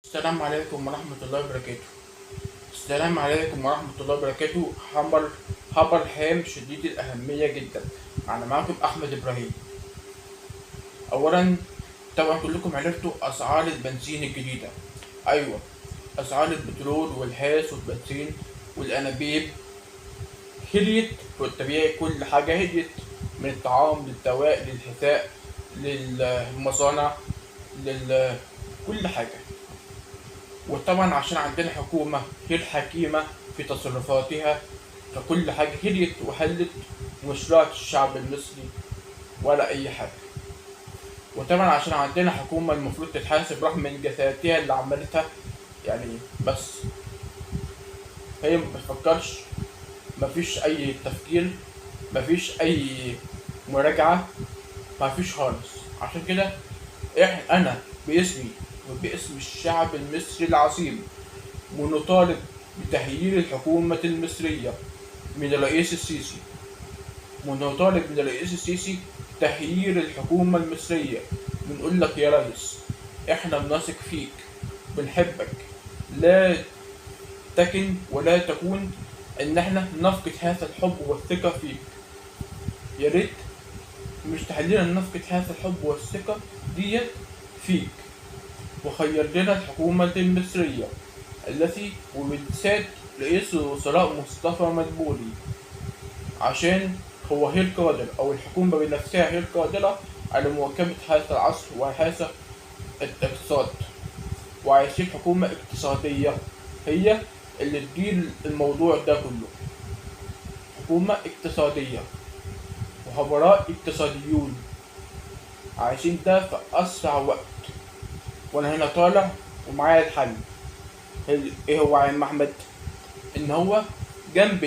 السلام عليكم ورحمة الله وبركاته. السلام عليكم ورحمة الله وبركاته. خبر هام شديد الأهمية جدا. أنا معكم أحمد إبراهيم. أولا، طبعا كلكم عرفتوا أسعار البنزين الجديدة. أيوة، أسعار البترول والهاس والبنزين والأنابيب هديت، والطبيعي كل حاجة هديت، من الطعام للدواء للحذاء للمصانع كل حاجة. وطبعا عشان عندنا حكومة هي الحكيمة في تصرفاتها، فكل حاجة هديت وحلت، ومش راعت الشعب المصري ولا أي حاجة. وطبعا عشان عندنا حكومة المفروض تتحاسب رغم إنجازاتها اللي عملتها، يعني بس هي ما بتفكرش، مفيش أي تفكير، مفيش أي مراجعة، مفيش خالص. عشان كده أنا باسمي وباسم الشعب المصري العظيم ونطالب بتغيير الحكومة المصرية من الرئيس السيسي، ونطالب من الرئيس السيسي تغيير الحكومة المصرية. بنقول لك يا ريس، احنا بنثق فيك، بنحبك، لا تكن ولا تكون ان احنا نفقد هذا الحب والثقة فيك. يا ريت مش تخلينا نفقد هذا الحب والثقة ديت فيك، وخير لنا الحكومة المصرية التي وبالذات رئيس الوزراء مصطفى مدبولي، عشان هو هي القادر، أو الحكومة بنفسها هي القادرة على مواكبة هذا العصر وهذا الاقتصاد. وعايزين حكومة اقتصادية هي اللي تدير الموضوع ده كله، حكومة اقتصادية وخبراء اقتصاديون. عايزين ده في أسرع وقت. وأنا هنا طالع ومعايا الحل. إيه هو يا عم أحمد؟ إن هو جنب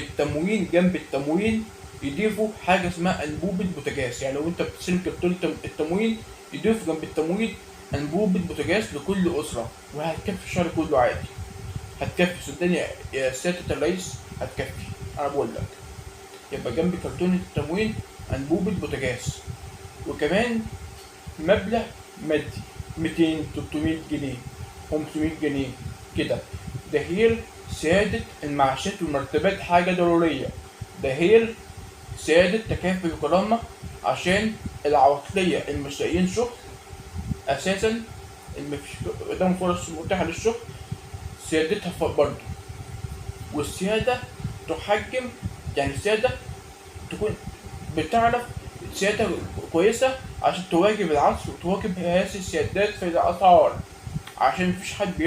التموين يضيفوا حاجة اسمها أنبوبة بوتاجاز. يعني لو أنت بتستلم كرتونة التموين، يضيفوا جنب التموين أنبوبة بوتاجاز لكل أسرة، وهتكفي الشهر كله عادي. هتكفي صدقني يا سيادة الرئيس، هتكفي. أنا بقول لك، يبقى جنب كرتونة التموين أنبوبة بوتاجاز، وكمان مبلغ مادي 200 300 جنيه 500 جنيه كده. ده غير سيادة المعاشات والمرتبات، حاجة ضرورية. ده غير سيادة تكافل الكرامة عشان العواطلية المش لاقيين شغل أساسا، اللي مفيش قدام فرص متاحة للشغل، سيادتها برضه. والسيادة تحجم، يعني السيادة تكون بتعرف سيادة كويسة عشان تواكب العصر وتواكب هذه السيادات في الأسعار، عشان مفيش حد